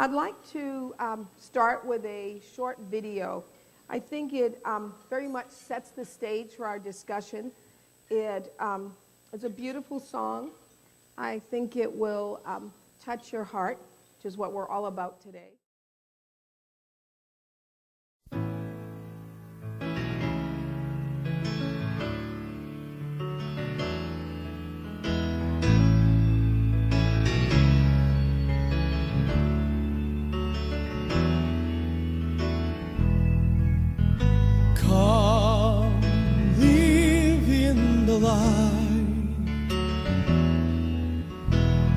I'd like to start with a short video. I think it very much sets the stage for our discussion. It is a beautiful song. I think it will touch your heart, which is what we're all about today.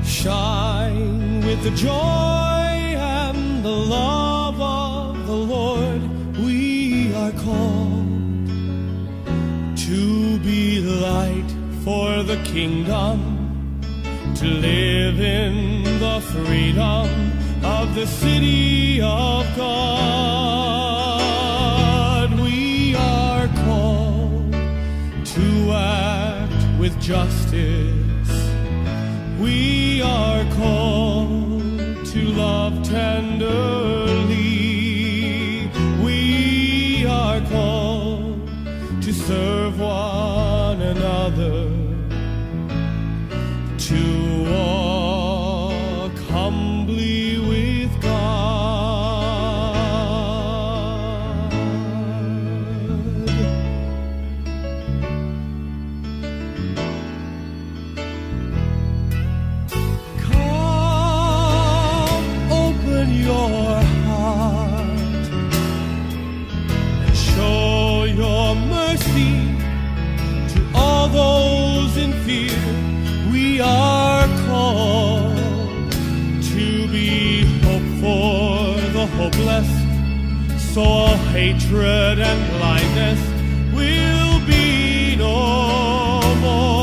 Shine with the joy and the love of the Lord. We are called to be light for the kingdom, to live in the freedom of the city of God. We are called to act with justice. We are called to love tenderly. We are called to serve one another, to walk humbly with God. Your heart and show your mercy to all those in fear. We are called to be hope for the hopeless, so all hatred and blindness will be no more.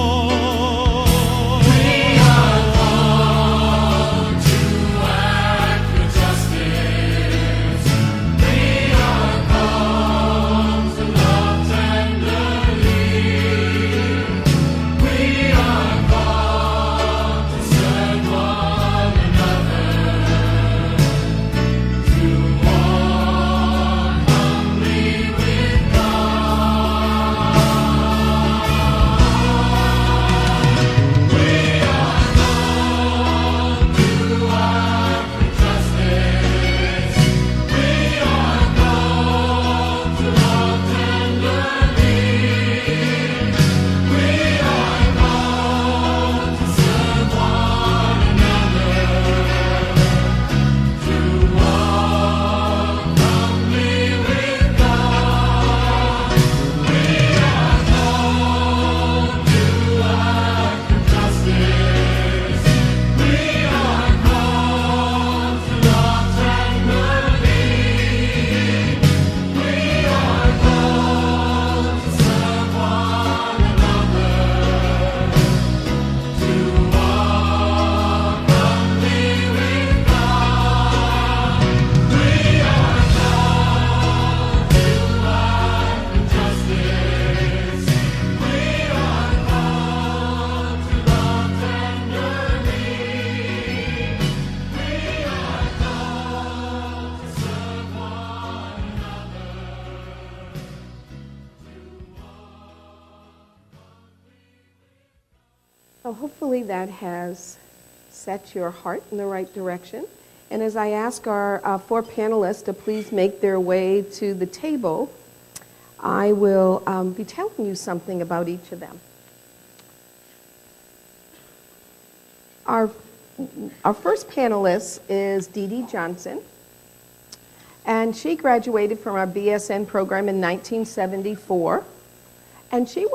So hopefully that has set your heart in the right direction. And as I ask our four panelists to please make their way to the table, I will be telling you something about each of them. Our first panelist is Dede Johnson, and she graduated from our BSN program in 1974, and she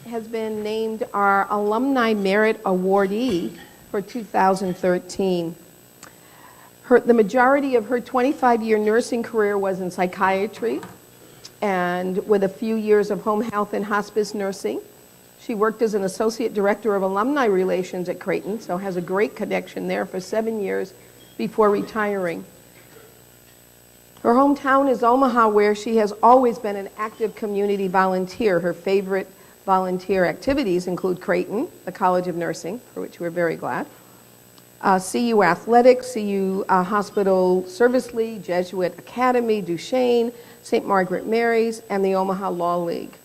has been named our Alumni Merit Awardee for 2013. The majority of her 25-year nursing career was in psychiatry, and with a few years of home health and hospice nursing. She worked as an associate director of alumni relations at Creighton, so has a great connection there for 7 years before retiring. Her hometown is Omaha, where she has always been an active community volunteer. Her favorite volunteer activities include Creighton, the College of Nursing, for which we're very glad, CU Athletics, CU Hospital Service League, Jesuit Academy, Duchesne, St. Margaret Mary's, and the Omaha Law League.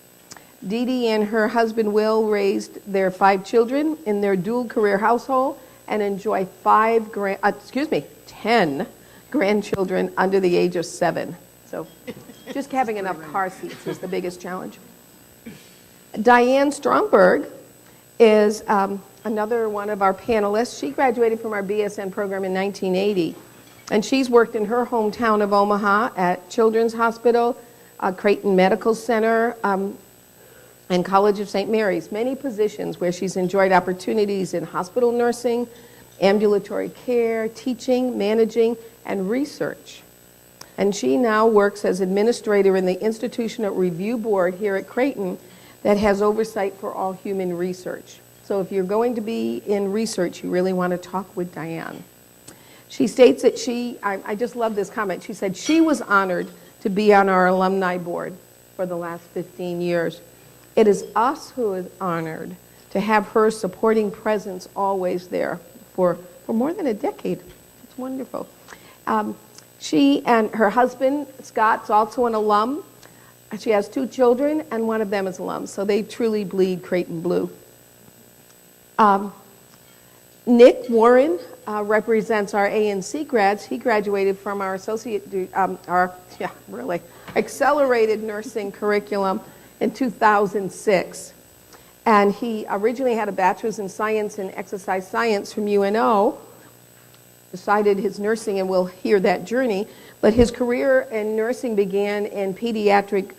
Dede and her husband Will raised their 5 children in their dual career household and enjoy 10 grandchildren under the age of 7. So just having enough car seats is the biggest challenge. Diane Stormberg is another one of our panelists. She graduated from our BSN program in 1980, and she's worked in her hometown of Omaha at Children's Hospital, Creighton Medical Center, and College of St. Mary's, many positions where she's enjoyed opportunities in hospital nursing, ambulatory care, teaching, managing, and research. And she now works as administrator in the Institutional Review Board here at Creighton that has oversight for all human research. So if you're going to be in research, you really want to talk with Diane. She states that I just love this comment. She said she was honored to be on our alumni board for the last 15 years. It is us who is honored to have her supporting presence always there for more than a decade. It's wonderful. She and her husband, Scott's also an alum. She has 2 children, and one of them is alum, so they truly bleed Creighton blue. Nick Warren represents our ANC grads. He graduated from our accelerated nursing curriculum in 2006. And he originally had a bachelor's in science and exercise science from UNO, decided his nursing, and we'll hear that journey. But his career in nursing began in pediatric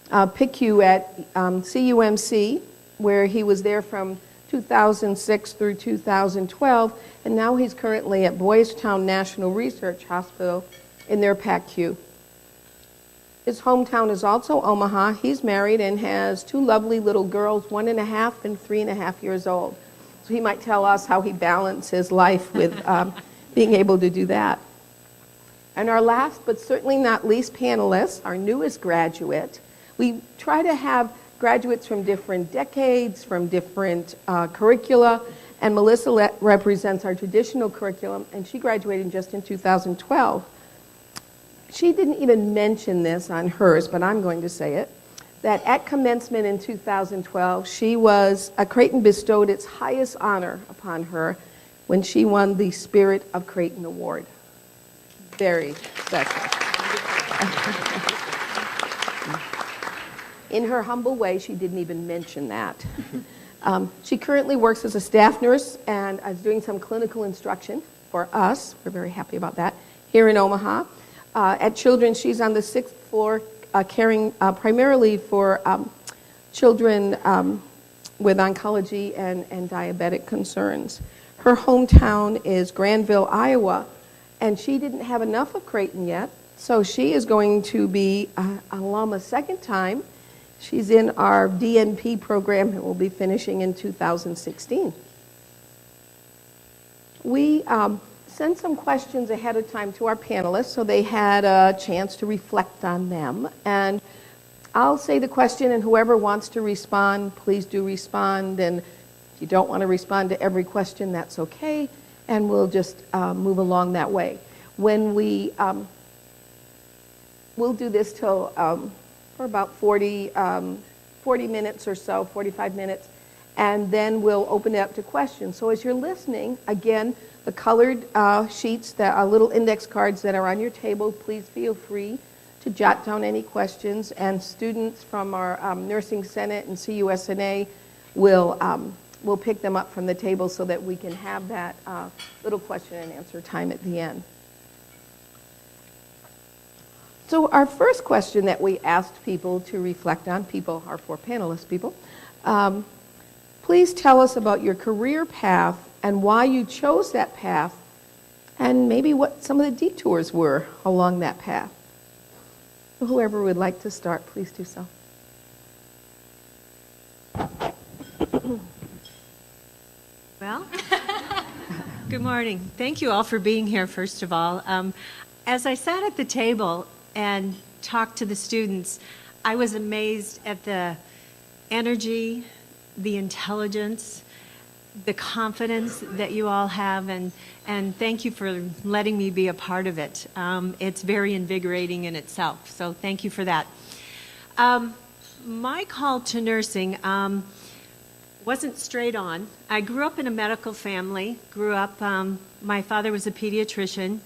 PICU at CUMC, where he was there from 2006 through 2012, and now he's currently at Boys Town National Research Hospital in their PACU. His hometown is also Omaha. He's married and has 2 lovely little girls, 1.5 and 3.5 years old. So he might tell us how he balanced his life with being able to do that. And our last, but certainly not least panelist, our newest graduate. We try to have graduates from different decades, from different curricula, and Melissa represents our traditional curriculum, and she graduated just in 2012. She didn't even mention this on hers, but I'm going to say it, that at commencement in 2012, Creighton bestowed its highest honor upon her when she won the Spirit of Creighton Award. Very special. In her humble way, she didn't even mention that. She currently works as a staff nurse and is doing some clinical instruction for us. We're very happy about that, here in Omaha. At Children's, she's on the 6th floor, caring primarily for children with oncology and diabetic concerns. Her hometown is Granville, Iowa, and she didn't have enough of Creighton yet, so she is going to be an alum a second time. She's in our DNP program and will be finishing in 2016. We sent some questions ahead of time to our panelists so they had a chance to reflect on them. And I'll say the question, and whoever wants to respond, please do respond. And if you don't want to respond to every question, that's okay. And we'll just move along that way. When we'll do this till for about 40 minutes or so, 45 minutes, and then we'll open it up to questions. So as you're listening, again, the colored sheets, the little index cards that are on your table, please feel free to jot down any questions, and students from our Nursing Senate and CUSNA will pick them up from the table so that we can have that little question and answer time at the end. So our first question that we asked people to reflect on, our 4 panelist people, please tell us about your career path and why you chose that path, and maybe what some of the detours were along that path. Whoever would like to start, please do so. Well, good morning. Thank you all for being here, first of all. As I sat at the table and talked to the students, I was amazed at the energy, the intelligence, the confidence that you all have, and thank you for letting me be a part of it. It's very invigorating in itself, so thank you for that. My call to nursing wasn't straight on. I grew up in a medical family, my father was a pediatrician,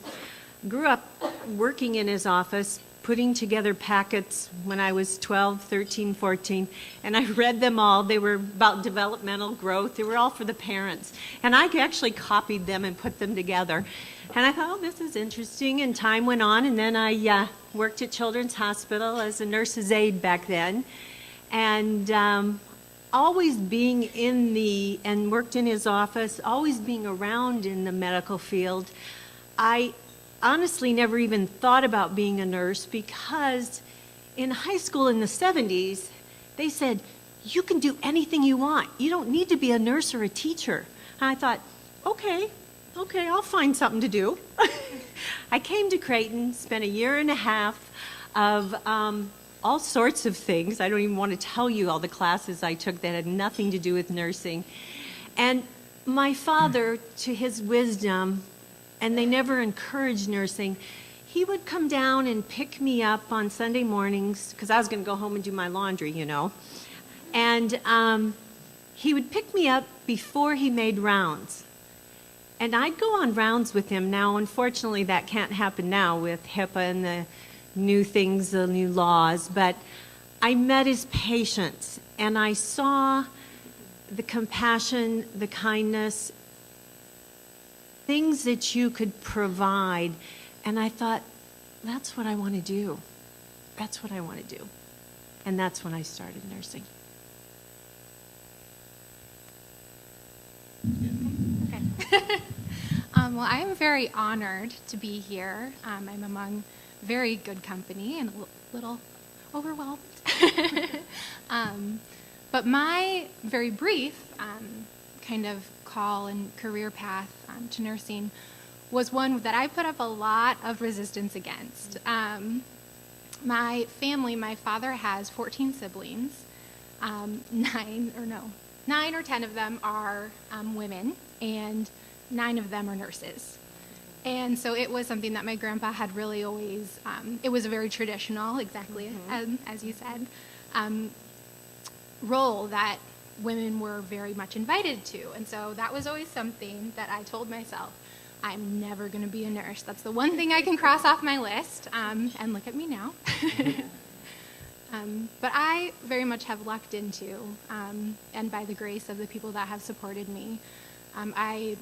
grew up working in his office, putting together packets when I was 12, 13, 14, and I read them all. They were about developmental growth. They were all for the parents. And I actually copied them and put them together. And I thought, oh, this is interesting, and time went on, and then I worked at Children's Hospital as a nurse's aide back then. And always being and worked in his office, always being around in the medical field, I honestly never even thought about being a nurse, because in high school in the 70s, they said, you can do anything you want. You don't need to be a nurse or a teacher. And I thought, okay, I'll find something to do. I came to Creighton, spent a year and a half of all sorts of things. I don't even want to tell you all the classes I took that had nothing to do with nursing. And my father, to his wisdom, and they never encouraged nursing, he would come down and pick me up on Sunday mornings, because I was going to go home and do my laundry, you know. And he would pick me up before he made rounds. And I'd go on rounds with him. Now, unfortunately, that can't happen now with HIPAA and the new things, the new laws. But I met his patients, and I saw the compassion, the kindness, things that you could provide, and I thought, that's what I want to do. That's what I want to do. And that's when I started nursing. Okay. Well, I am very honored to be here. I'm among very good company and a little overwhelmed. But my very brief kind of call and career path to nursing was one that I put up a lot of resistance against. My family, my father has 14 siblings. 9 or 10 of them are women, and 9 of them are nurses. And so it was something that my grandpa had really always, it was a very traditional, exactly as you said, role that women were very much invited to. And so that was always something that I told myself, I'm never going to be a nurse. That's the one thing I can cross off my list. And look at me now. But I very much have lucked into, and by the grace of the people that have supported me,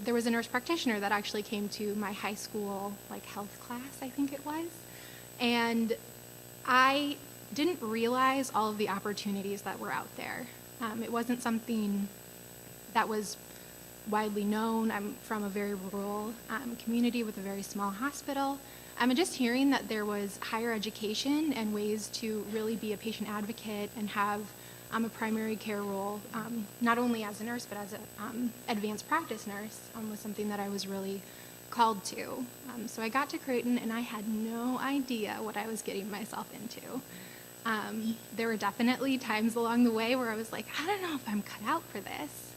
there was a nurse practitioner that actually came to my high school health class, I think it was. And I didn't realize all of the opportunities that were out there. It wasn't something that was widely known. I'm from a very rural community with a very small hospital. And just hearing that there was higher education and ways to really be a patient advocate and have a primary care role, not only as a nurse, but as an advanced practice nurse, was something that I was really called to. So I got to Creighton, and I had no idea what I was getting myself into. There were definitely times along the way where I was like, I don't know if I'm cut out for this.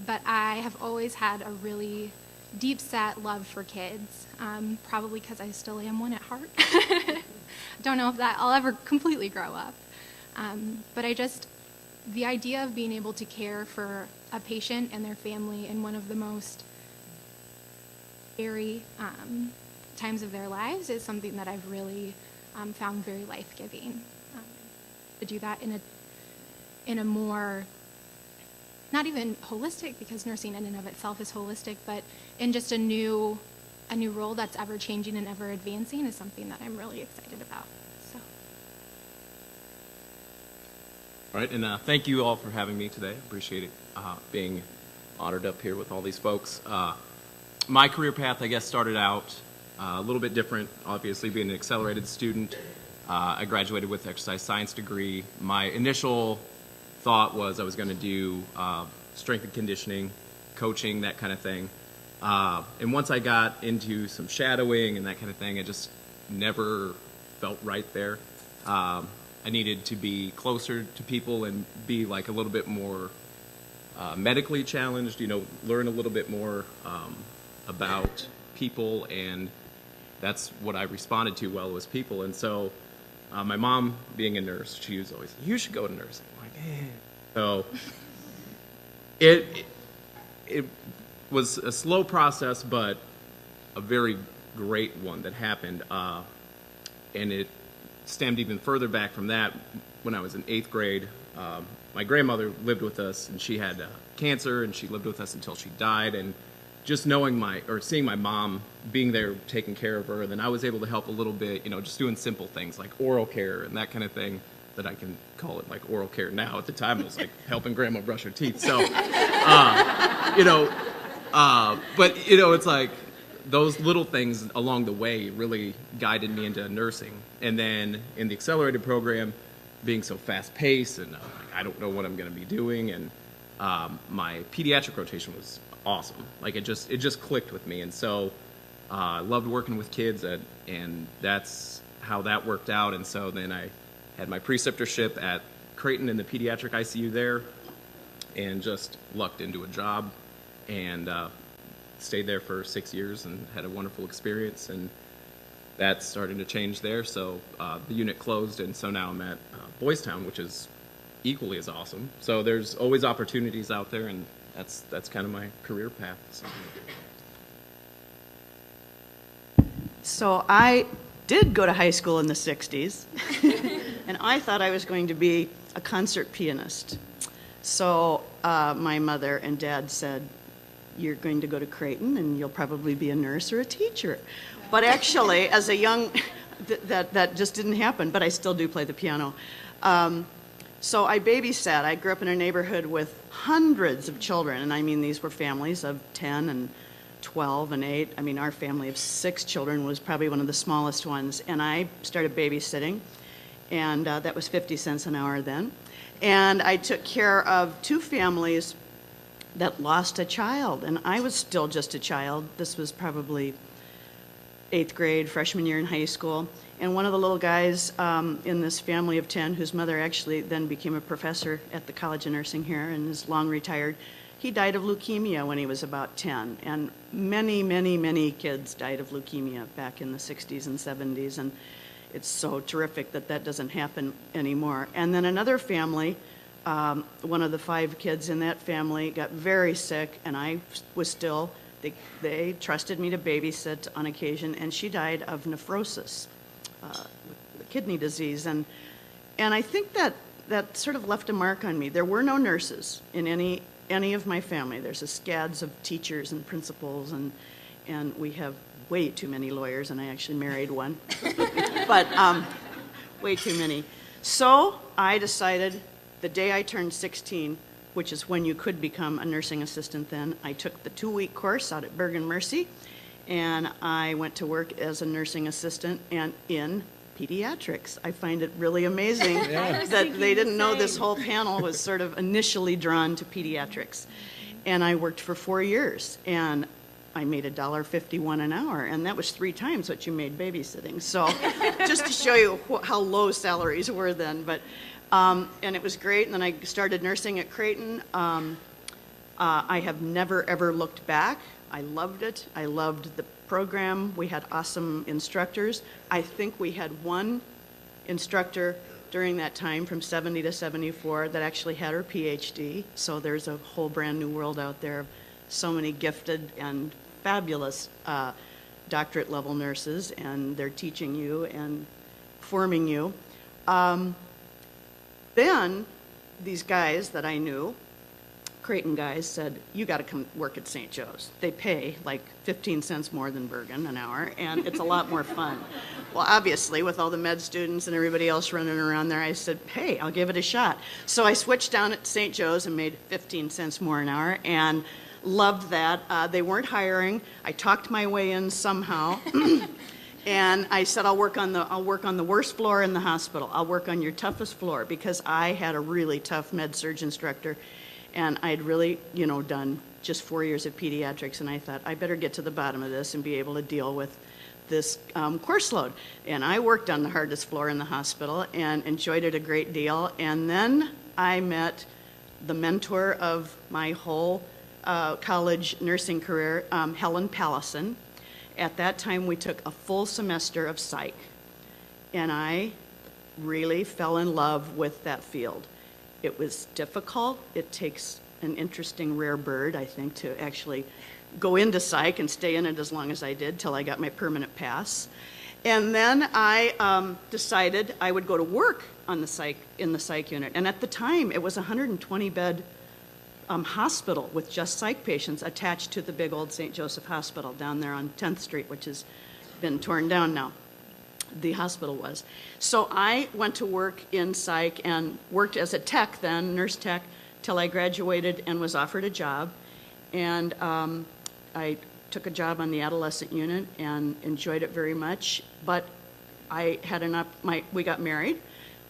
But I have always had a really deep-set love for kids, probably because I still am one at heart. Don't know if I'll ever completely grow up. But the idea of being able to care for a patient and their family in one of the most scary times of their lives is something that I've really found very life-giving. To do that in a more, not even holistic, because nursing in and of itself is holistic, but in just a new role that's ever changing and ever advancing is something that I'm really excited about. So. All right, and thank you all for having me today. Appreciate it, being honored up here with all these folks. My career path, I guess, started out a little bit different, obviously being an accelerated student. I graduated with an exercise science degree. My initial thought was I was going to do strength and conditioning, coaching, that kind of thing. And once I got into some shadowing and that kind of thing, it just never felt right there. I needed to be closer to people and be a little bit more medically challenged, learn a little bit more about people, and that's what I responded to well was people. And so my mom, being a nurse, she was always, you should go to nursing. I'm like, eh. So it was a slow process, but a very great one that happened. And it stemmed even further back from that. When I was in 8th grade, my grandmother lived with us, and she had cancer, and she lived with us until she died. And just seeing my mom being there, taking care of her, and then I was able to help a little bit, just doing simple things like oral care and that kind of thing, that I can call it like oral care now. At the time, it was like helping grandma brush her teeth. So, but it's like those little things along the way really guided me into nursing. And then in the accelerated program, being so fast-paced, and I don't know what I'm going to be doing, and my pediatric rotation was awesome. Like it just clicked with me, and so I loved working with kids, and that's how that worked out. And so then I had my preceptorship at Creighton in the pediatric ICU there, and just lucked into a job, and stayed there for 6 years and had a wonderful experience. And that's starting to change there. So the unit closed, and so now I'm at Boys Town, which is equally as awesome. So there's always opportunities out there, and that's kind of my career path. So I did go to high school in the 60s, and I thought I was going to be a concert pianist. So my mother and dad said, you're going to go to Creighton, and you'll probably be a nurse or a teacher. But actually, as a young, that just didn't happen, but I still do play the piano. So I babysat. I grew up in a neighborhood with hundreds of children, and I mean these were families of 10 and 12 and 8. I mean, our family of 6 children was probably one of the smallest ones, and I started babysitting, and that was 50 cents an hour then. And I took care of 2 families that lost a child, and I was still just a child. This was probably 8th grade, freshman year in high school. And one of the little guys in this family of 10, whose mother actually then became a professor at the College of Nursing here and is long retired, he died of leukemia when he was about 10. And many, many, many kids died of leukemia back in the 60s and 70s. And it's so terrific that that doesn't happen anymore. And then another family, one of the 5 kids in that family got very sick, and I was still, they trusted me to babysit on occasion, and she died of nephrosis, kidney disease. And I think that sort of left a mark on me. There were no nurses in any of my family. There's a scads of teachers and principals, and we have way too many lawyers, and I actually married one, but way too many. So I decided the day I turned 16, which is when you could become a nursing assistant then, I took the 2-week course out at Bergen Mercy, and I went to work as a nursing assistant and in pediatrics. I find it really amazing that they didn't know this whole panel was sort of initially drawn to pediatrics. And I worked for 4 years, and I made $1.51 an hour, and that was 3 times what you made babysitting. So just to show you how low salaries were then. But and it was great. And then I started nursing at Creighton. I have never, ever looked back. I loved it. I loved the program. We had awesome instructors. I think we had one instructor during that time from 70 to 74 that actually had her PhD. So there's a whole brand new world out there of so many gifted and fabulous doctorate level nurses, and they're teaching you and forming you. Then these guys that I knew, Creighton guys, said, you got to come work at St. Joe's. They pay like 15 cents more than Bergen an hour, and it's a lot more fun. Well, obviously, with all the med students and everybody else running around there, I said, hey, I'll give it a shot. So I switched down at St. Joe's and made 15 cents more an hour, and loved that. They weren't hiring. I talked my way in somehow. And I said, I'll work on the worst floor in the hospital. I'll work on your toughest floor, because I had a really tough med surg instructor, and I'd really, done just 4 years of pediatrics, and I thought I better get to the bottom of this and be able to deal with this course load. And I worked on the hardest floor in the hospital and enjoyed it a great deal. And then I met the mentor of my whole college nursing career, Helen Pallison. At that time, we took a full semester of psych, and I really fell in love with that field. It was difficult. It takes an interesting rare bird, I think, to actually go into psych and stay in it as long as I did till I got my permanent pass. And then I decided I would go to work on in the psych unit. And at the time, it was a 120-bed hospital with just psych patients attached to the big old St. Joseph Hospital down there on 10th Street, which has been torn down now. The hospital was. So I went to work in psych and worked as a tech then, nurse tech, till I graduated and was offered a job. And I took a job on the adolescent unit and enjoyed it very much. But I had we got married,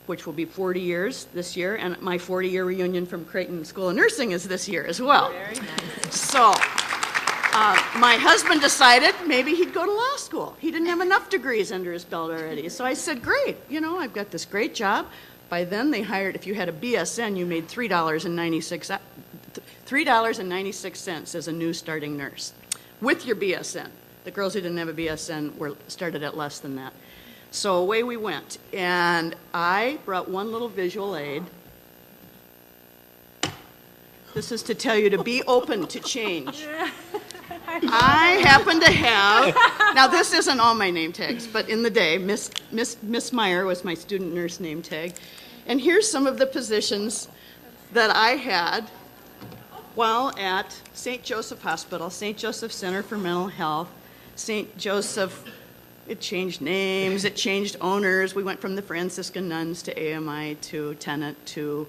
which will be 40 years this year, and my 40-year reunion from Creighton School of Nursing is this year as well. Very nice. So my husband decided maybe he'd go to law school. He didn't have enough degrees under his belt already. So I said, great, I've got this great job. By then they hired, if you had a BSN, you made $3.96 as a new starting nurse with your BSN. The girls who didn't have a BSN started at less than that. So away we went, and I brought one little visual aid. This is to tell you to be open to change. I happen to have, now this isn't all my name tags, but in the day, Miss Meyer was my student nurse name tag. And here's some of the positions that I had while at St. Joseph Hospital, St. Joseph Center for Mental Health, St. Joseph. It changed names, it changed owners. We went from the Franciscan nuns to AMI to Tenet to,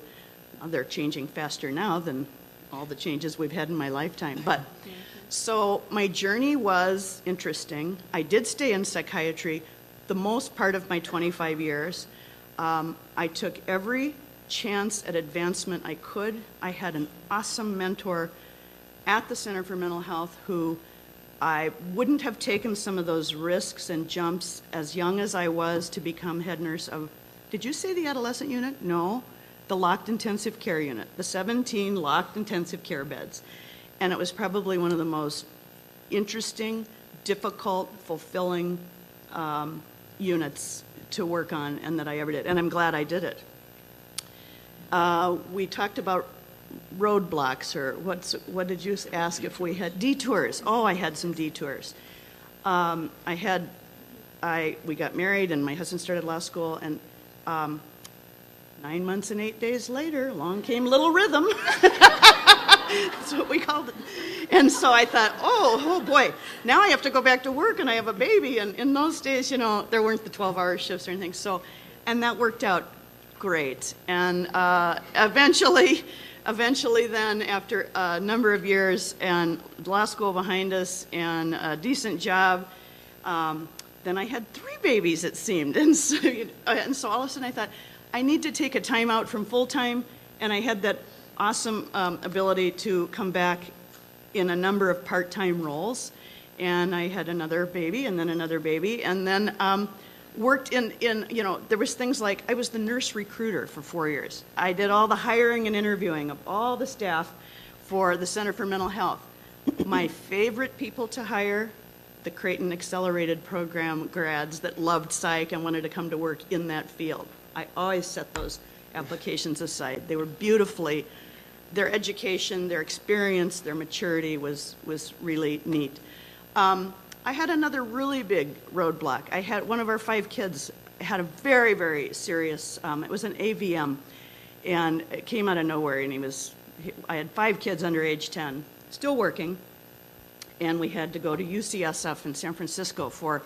they're changing faster now than all the changes we've had in my lifetime. But so my journey was interesting. I did stay in psychiatry the most part of my 25 years. I took every chance at advancement I could. I had an awesome mentor at the Center for Mental Health who I wouldn't have taken some of those risks and jumps as young as I was to become head nurse of, did you say the adolescent unit? No, the locked intensive care unit, the 17 locked intensive care beds. And it was probably one of the most interesting, difficult, fulfilling units to work on and that I ever did. And I'm glad I did it. We talked about roadblocks, or what did you ask if we had detours? Oh, I had some detours. We got married and my husband started law school, and 9 months and 8 days later, along came Little Rhythm. That's what we called it. And so I thought, oh boy, now I have to go back to work and I have a baby. And in those days, there weren't the 12-hour shifts or anything. So, and that worked out great. And eventually then, after a number of years and law school behind us and a decent job, then I had 3 babies, it seemed. And so all of a sudden I thought, I need to take a time out from full-time, and I had that awesome ability to come back in a number of part-time roles. And I had another baby, and then another baby, and then worked in there was things like, I was the nurse recruiter for 4 years. I did all the hiring and interviewing of all the staff for the Center for Mental Health. My favorite people to hire, the Creighton Accelerated Program grads that loved psych and wanted to come to work in that field. I always set those applications aside. They were beautifully, their education, their experience, their maturity was really neat. I had another really big roadblock. I had one of our 5 kids had a very, very serious, it was an AVM, and it came out of nowhere, and I had 5 kids under age 10, still working, and we had to go to UCSF in San Francisco for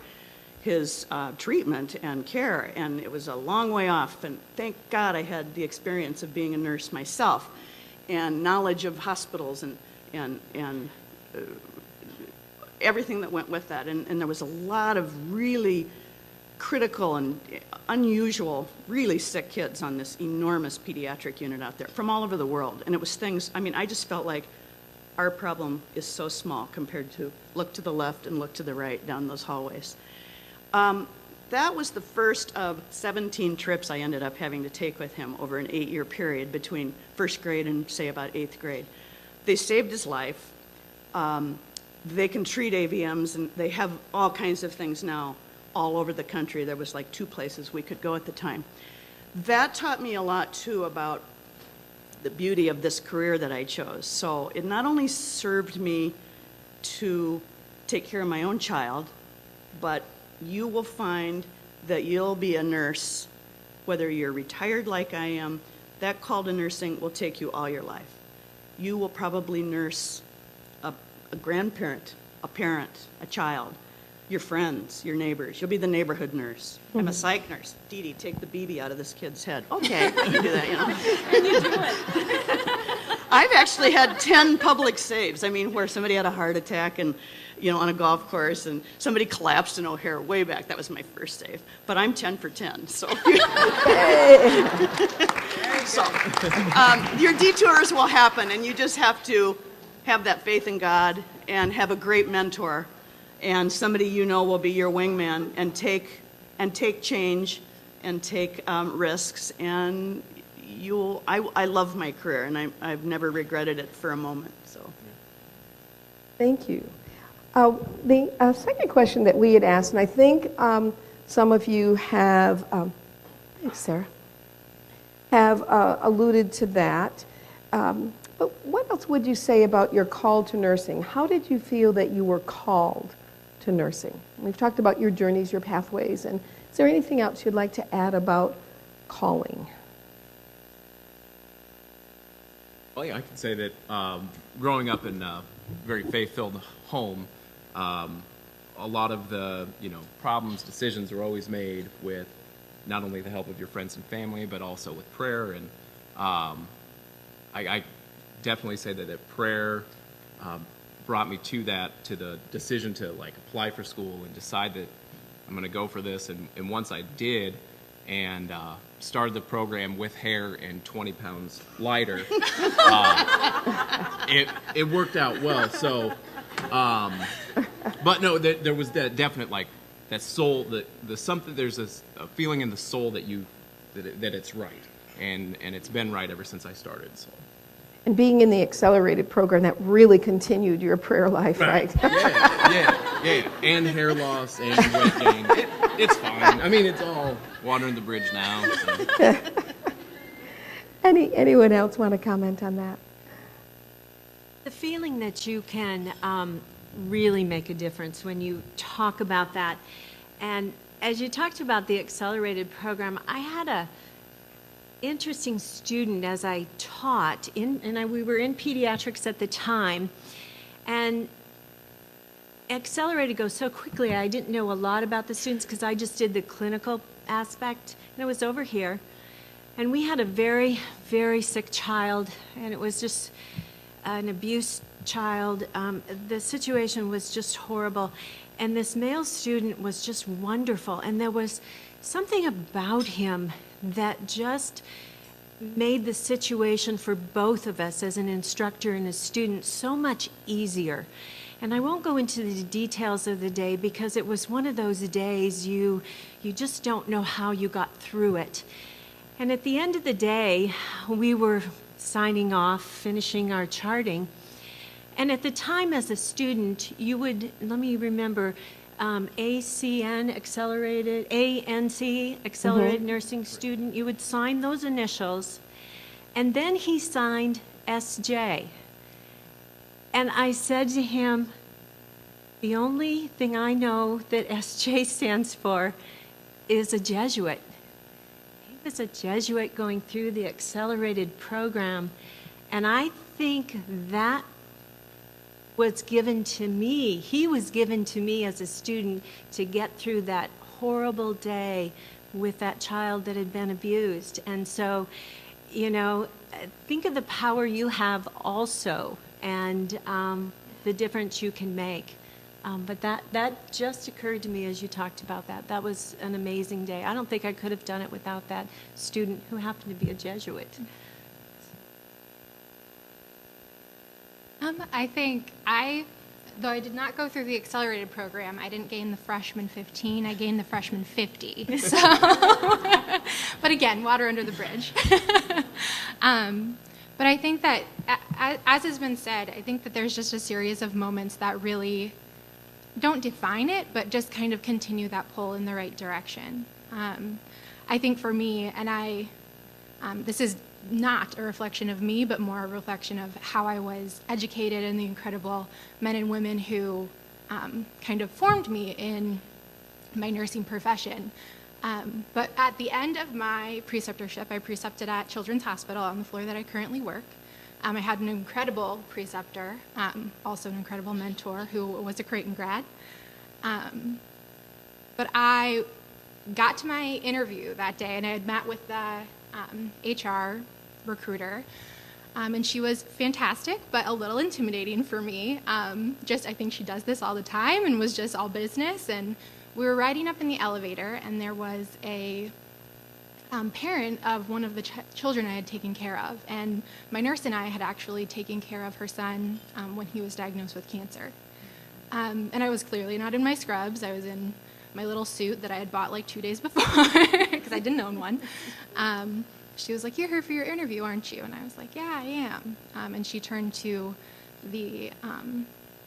his treatment and care, and it was a long way off, and thank God I had the experience of being a nurse myself and knowledge of hospitals and everything that went with that, and there was a lot of really critical and unusual, really sick kids on this enormous pediatric unit out there from all over the world, and it was things, I just felt like our problem is so small compared to look to the left and look to the right down those hallways. that was the first of 17 trips I ended up having to take with him over an 8-year period between first grade and, say, about 8th grade. They saved his life. They can treat AVMs, and they have all kinds of things now all over the country. There was like 2 places we could go at the time. That taught me a lot, too, about the beauty of this career that I chose. So it not only served me to take care of my own child, but you will find that you'll be a nurse, whether you're retired like I am. That call to nursing will take you all your life. You will probably nurse a grandparent, a parent, a child, your friends, your neighbors. You'll be the neighborhood nurse. I'm a psych nurse. Dede, take the BB out of this kid's head. Okay, I can do that, you know. And you do it. I've actually had 10 public saves. I mean, where somebody had a heart attack and, you know, on a golf course, and somebody collapsed in O'Hare way back. That was my first save. But I'm 10 for 10, so. So, your detours will happen, and you just have to have that faith in God and have a great mentor and somebody you know will be your wingman, and take change and take risks. And I love my career, and I've never regretted it for a moment. So, Thank you. The second question that we had asked, and I think some of you have, thanks, Sarah, have alluded to that. But what else would you say about your call to nursing? How did you feel that you were called to nursing? We've talked about your journeys, your pathways, and is there anything else you'd like to add about calling? Well, yeah, I can say that growing up in a very faith-filled home, a lot of the problems, decisions are always made with not only the help of your friends and family, but also with prayer. And I definitely say that prayer brought me to the decision to apply for school and decide that I'm going to go for this. And once I did, and started the program with hair and 20 pounds lighter, it worked out well. So, but no, there was that definite that soul, there's a feeling in the soul that it's right, and it's been right ever since I started. So. And being in the accelerated program, that really continued your prayer life, right? Yeah. And hair loss and weight gain. It's fine. I mean, it's all water in the bridge now. So. Anyone else want to comment on that? The feeling that you can really make a difference when you talk about that. And as you talked about the accelerated program, I had a interesting student as I taught, we were in pediatrics at the time, and accelerated goes so quickly. I didn't know a lot about the students because I just did the clinical aspect, and it was over here. And we had a very, very sick child, and it was just an abused child. The situation was just horrible. And this male student was just wonderful, and there was something about him that just made the situation for both of us as an instructor and a student so much easier. And I won't go into the details of the day because it was one of those days you just don't know how you got through it. And at the end of the day, we were signing off, finishing our charting. And at the time as a student, you would, let me remember, ANC, accelerated nursing student, you would sign those initials, and then he signed SJ. And I said to him, the only thing I know that SJ stands for is a Jesuit. He was a Jesuit going through the accelerated program, and I think that was given to me. He was given to me as a student to get through that horrible day with that child that had been abused. And so, think of the power you have also, and the difference you can make. But that just occurred to me as you talked about that. That was an amazing day. I don't think I could have done it without that student who happened to be a Jesuit. I think I though I did not go through the accelerated program, I didn't gain the freshman 15, I gained the freshman 50. So, but again, water under the bridge. But I think that, as has been said, I think that there's just a series of moments that really don't define it, but just kind of continue that pull in the right direction. I think for me, and this is not a reflection of me, but more a reflection of how I was educated and the incredible men and women who kind of formed me in my nursing profession. But at the end of my preceptorship, I precepted at Children's Hospital on the floor that I currently work. I had an incredible preceptor, also an incredible mentor who was a Creighton grad. But I got to my interview that day, and I had met with the HR recruiter, and she was fantastic, but a little intimidating for me. I think she does this all the time and was just all business. And we were riding up in the elevator, and there was a parent of one of the children I had taken care of. And my nurse and I had actually taken care of her son when he was diagnosed with cancer. And I was clearly not in my scrubs. I was in my little suit that I had bought like 2 days before because I didn't own one. She was like, "You're here for your interview, aren't you?" And I was like, "Yeah, I am." And she turned to the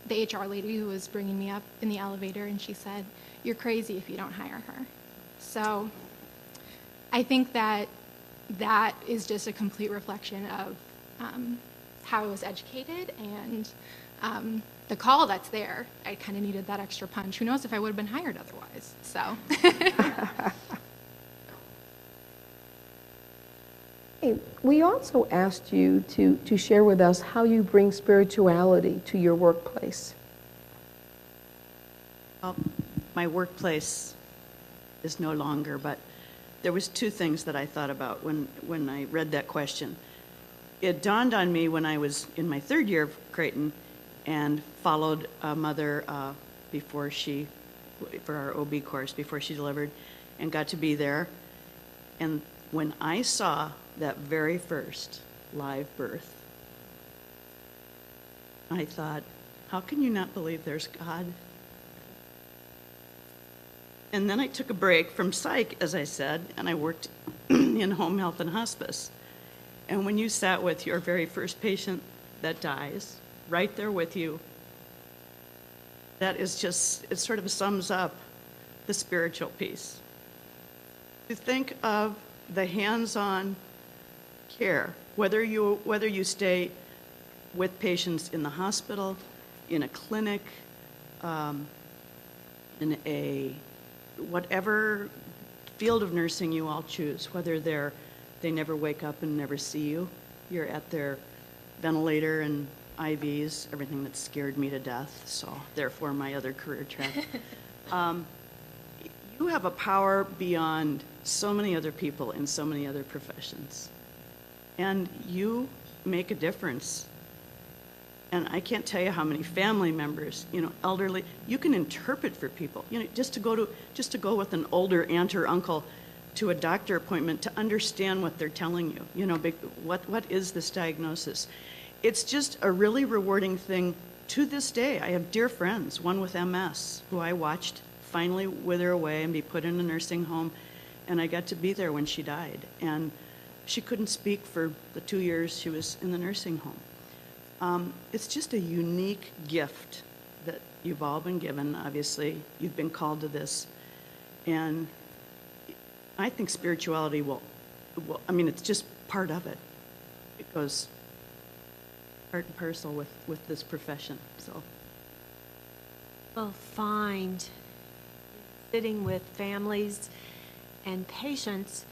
HR lady who was bringing me up in the elevator, and she said, "You're crazy if you don't hire her." So I think that is just a complete reflection of how I was educated and the call that's there. I kind of needed that extra punch. Who knows if I would have been hired otherwise. So. Hey, we also asked you to share with us how you bring spirituality to your workplace. Well, my workplace is no longer, but there was two things that I thought about when I read that question. It dawned on me when I was in my third year of Creighton and followed a mother for our OB course before she delivered, and got to be there. And when I saw that very first live birth, I thought, how can you not believe there's God? And then I took a break from psych, as I said, and I worked in home health and hospice. And when you sat with your very first patient that dies, right there with you, that is just, it sort of sums up the spiritual piece. To think of the hands-on care, whether you stay with patients in the hospital, in a clinic, in a whatever field of nursing you all choose, whether they never wake up and never see you, you're at their ventilator and IVs, everything that scared me to death, so therefore my other career track. You have a power beyond so many other people in so many other professions. And you make a difference. And I can't tell you how many family members, elderly, you can interpret for people. Just to go with an older aunt or uncle to a doctor appointment to understand what they're telling you. What is this diagnosis? It's just a really rewarding thing to this day. I have dear friends, one with MS, who I watched finally wither away and be put in a nursing home, and I got to be there when she died. And she couldn't speak for the 2 years she was in the nursing home. It's just a unique gift that you've all been given. Obviously, you've been called to this. And I think spirituality will it's just part of it. It goes part and parcel with this profession, so. Well, find sitting with families and patients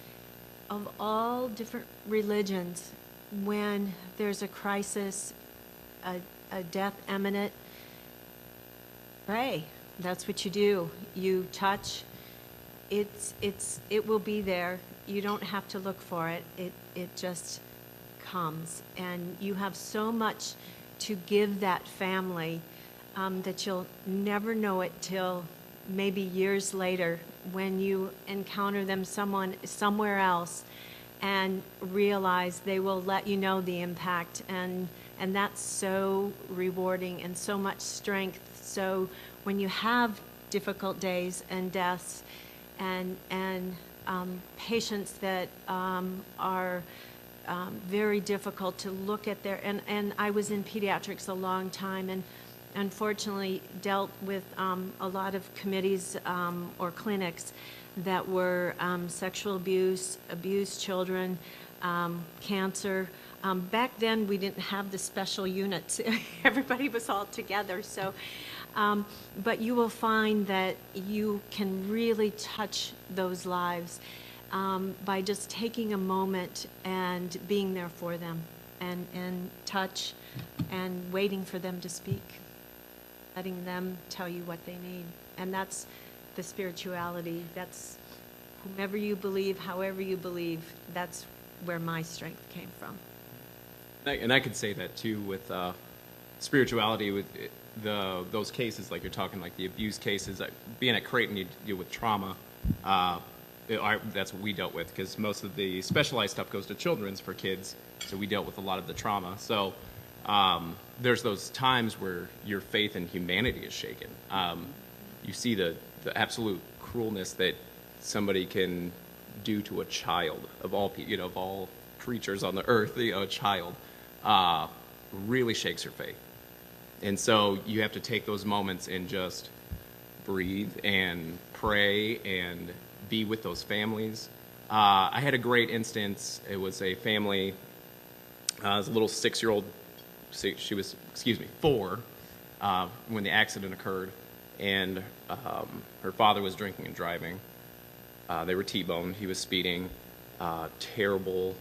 of all different religions when there's a crisis, a death imminent. Pray. That's what you do. You touch. It will be there. You don't have to look for it. It just comes, and you have so much to give that family that you'll never know it till maybe years later when you encounter them somewhere else, and realize they will let you know the impact, and that's so rewarding and so much strength. So when you have difficult days and deaths and patients that are very difficult to look at their, and I was in pediatrics a long time, and unfortunately dealt with a lot of committees or clinics that were sexual abuse, abused children, cancer. Back then, we didn't have the special units. Everybody was all together. So, but you will find that you can really touch those lives by just taking a moment and being there for them, and touch and waiting for them to speak, letting them tell you what they need. And that's the spirituality. That's whomever you believe, however you believe, that's where my strength came from. And I could say that too with spirituality, with those cases, like you're talking, like the abuse cases. Being at Creighton, you deal with trauma. That's what we dealt with, because most of the specialized stuff goes to children's for kids, so we dealt with a lot of the trauma. So there's those times where your faith in humanity is shaken. You see the absolute cruelness that somebody can do to a child, of all people, of all creatures on the earth. A child really shakes your faith, and so you have to take those moments and just breathe and pray and be with those families. I had a great instance. It was a family. It was a little 6-year-old. She was, 4, when the accident occurred, and her father was drinking and driving. They were T-boned. He was speeding. Terrible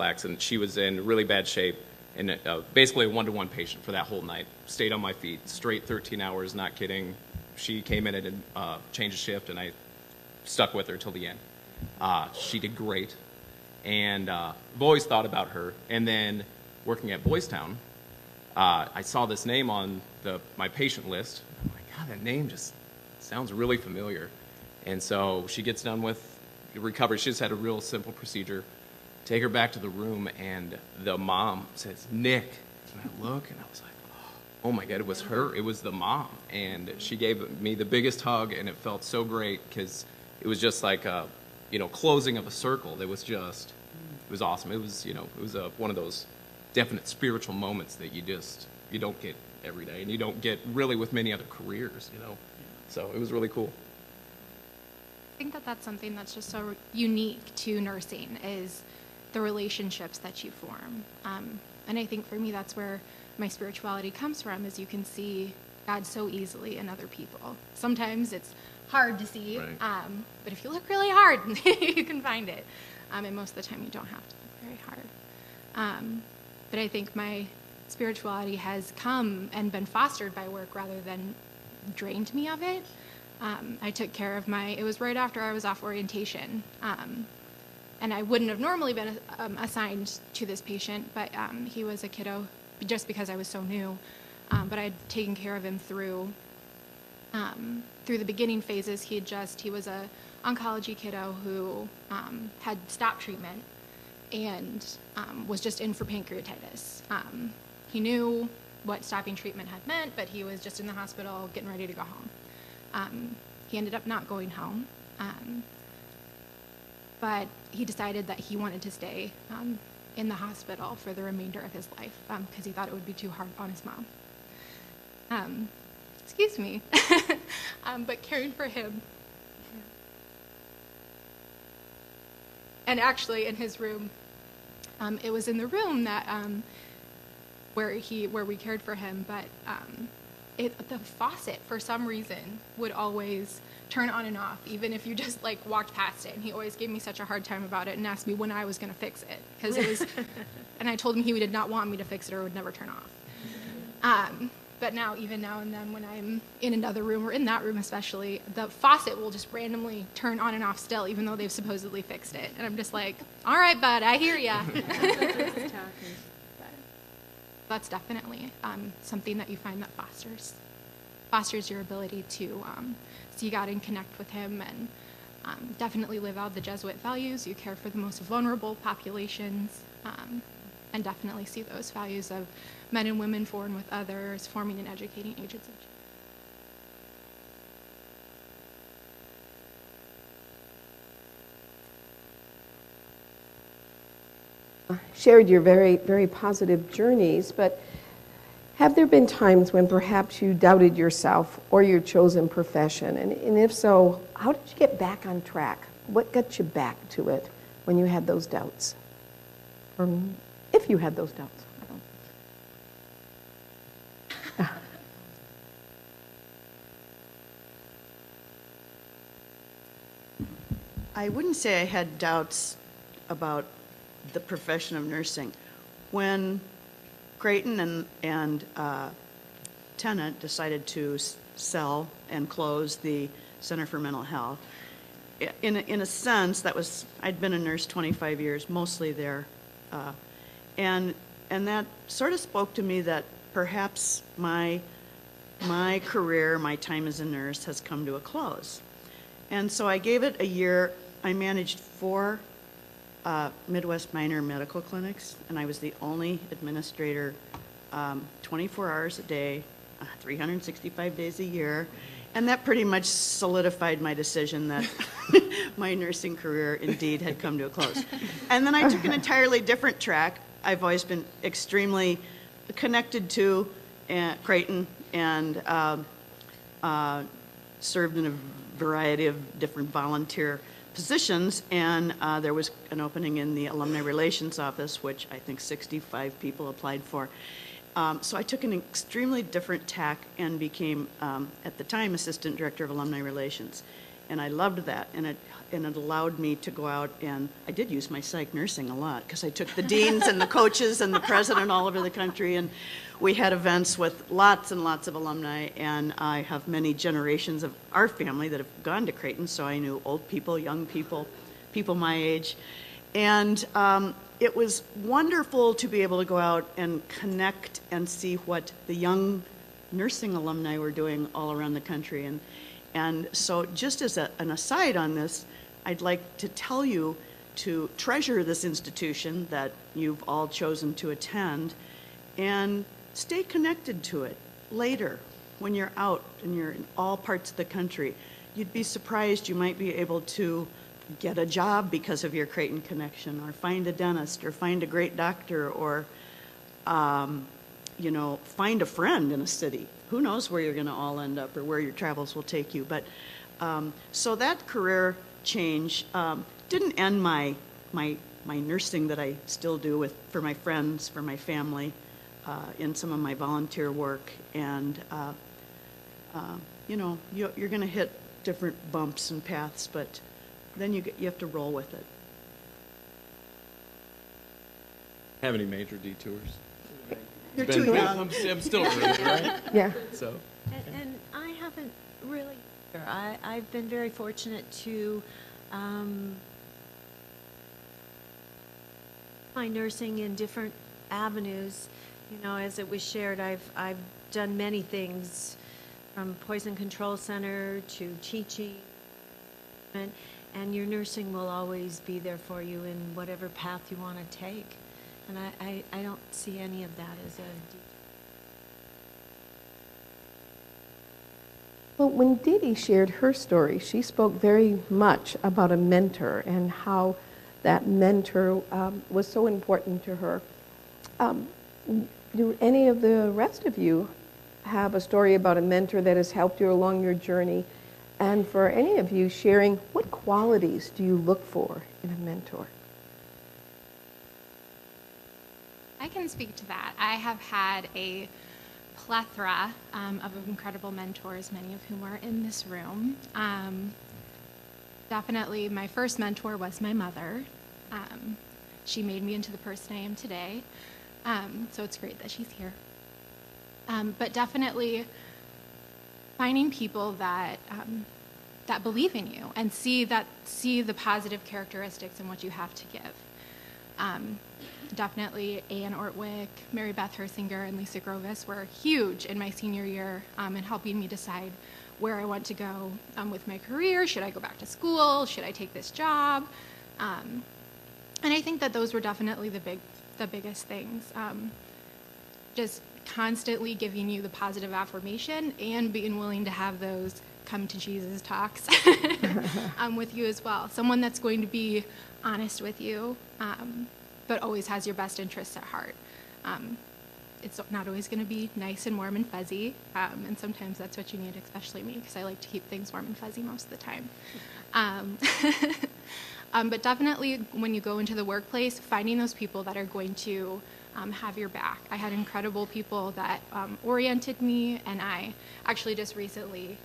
accident. She was in really bad shape, and basically a 1-to-1 patient for that whole night. Stayed on my feet, straight 13 hours, not kidding. She came in and changed a shift, and I stuck with her till the end. She did great, and I've always thought about her. And then working at Boys Town, I saw this name on my patient list. I'm like, God, that name just sounds really familiar. And so she gets done with recovery. She just had a real simple procedure. Take her back to the room, and the mom says, "Nick." And I look, and I was like, oh my God, it was her. It was the mom. And she gave me the biggest hug, and it felt so great, because it was just like a, closing of a circle. It was awesome. It was, one of those definite spiritual moments that you don't get every day, and you don't get really with many other careers, So it was really cool. I think that that's something that's just so unique to nursing, is the relationships that you form. And I think for me, that's where my spirituality comes from, is you can see God so easily in other people. Sometimes it's hard to see, right. But if you look really hard, you can find it. And most of the time, you don't have to look very hard. But I think my spirituality has come and been fostered by work rather than drained me of it. I took care of it was right after I was off orientation. And I wouldn't have normally been assigned to this patient, but he was a kiddo just because I was so new. But I had taken care of him through the beginning phases. He was a oncology kiddo who had stopped treatment and was just in for pancreatitis. He knew what stopping treatment had meant, but he was just in the hospital getting ready to go home. He ended up not going home, but he decided that he wanted to stay in the hospital for the remainder of his life because he thought it would be too hard on his mom. Excuse me. But caring for him. And actually in his room, it was in the room that where we cared for him, but the faucet for some reason would always turn on and off, even if you just walked past it. And he always gave me such a hard time about it and asked me when I was going to fix it, because it was. And I told him he did not want me to fix it or it would never turn off. But now, even now and then, when I'm in another room, or in that room especially, the faucet will just randomly turn on and off still, even though they've supposedly fixed it. And I'm just like, all right, bud, I hear ya. That's definitely something that you find that fosters your ability to see God and connect with Him, and definitely live out the Jesuit values. You care for the most vulnerable populations, and definitely see those values of men and women born with others, forming and educating agents of change. Shared your very, very positive journeys, but have there been times when perhaps you doubted yourself or your chosen profession? And if so, how did you get back on track? What got you back to it when you had those doubts? Or if you had those doubts? I don't. I wouldn't say I had doubts about the profession of nursing. When Creighton and Tennant decided to sell and close the Center for Mental Health, in a sense, that was, I'd been a nurse 25 years, mostly there, and that sort of spoke to me that perhaps my career, my time as a nurse has come to a close. And so I gave it a year. I managed 4 Midwest minor medical clinics, and I was the only administrator 24 hours a day, 365 days a year, and that pretty much solidified my decision that my nursing career indeed had come to a close. And then I took an entirely different track. I've always been extremely connected to Creighton and served in a variety of different volunteer positions, and there was an opening in the Alumni Relations Office, which I think 65 people applied for. So I took an extremely different tack and became, at the time, Assistant Director of Alumni Relations. And I loved that, and it allowed me to go out, and I did use my psych nursing a lot, because I took the deans and the coaches and the president all over the country, and we had events with lots and lots of alumni, and I have many generations of our family that have gone to Creighton, so I knew old people, young people, people my age. And it was wonderful to be able to go out and connect and see what the young nursing alumni were doing all around the country. And so just as an aside on this, I'd like to tell you to treasure this institution that you've all chosen to attend and stay connected to it later when you're out and you're in all parts of the country. You'd be surprised, you might be able to get a job because of your Creighton connection, or find a dentist, or find a great doctor, or find a friend in a city. Who knows where you're going to all end up or where your travels will take you. But so that career change didn't end my nursing that I still do for my friends, for my family, in some of my volunteer work. And you're going to hit different bumps and paths, but then you have to roll with it. Have any major detours? You're too young. I'm still early, right? Yeah. So. And I haven't really either. I've been very fortunate to find nursing in different avenues. As it was shared, I've done many things, from poison control center to teaching, and your nursing will always be there for you in whatever path you want to take. And I don't see any of that as a detour. Well, when Dede shared her story, she spoke very much about a mentor and how that mentor was so important to her. Do any of the rest of you have a story about a mentor that has helped you along your journey? And for any of you sharing, what qualities do you look for in a mentor? I can speak to that. I have had a plethora of incredible mentors, many of whom are in this room. Definitely my first mentor was my mother. She made me into the person I am today. So it's great that she's here. But definitely finding people that believe in you and see the positive characteristics in what you have to give. Definitely Ann Ortwick, Mary Beth Hersinger, and Lisa Grovis were huge in my senior year in helping me decide where I want to go with my career. Should I go back to school? Should I take this job? And I think that those were definitely the biggest things. Just constantly giving you the positive affirmation and being willing to have those come to Jesus talks with you as well. Someone that's going to be honest with you, but always has your best interests at heart. It's not always going to be nice and warm and fuzzy, and sometimes that's what you need, especially me, because I like to keep things warm and fuzzy most of the time. But definitely when you go into the workplace, finding those people that are going to have your back. I had incredible people that oriented me, and I actually just recently,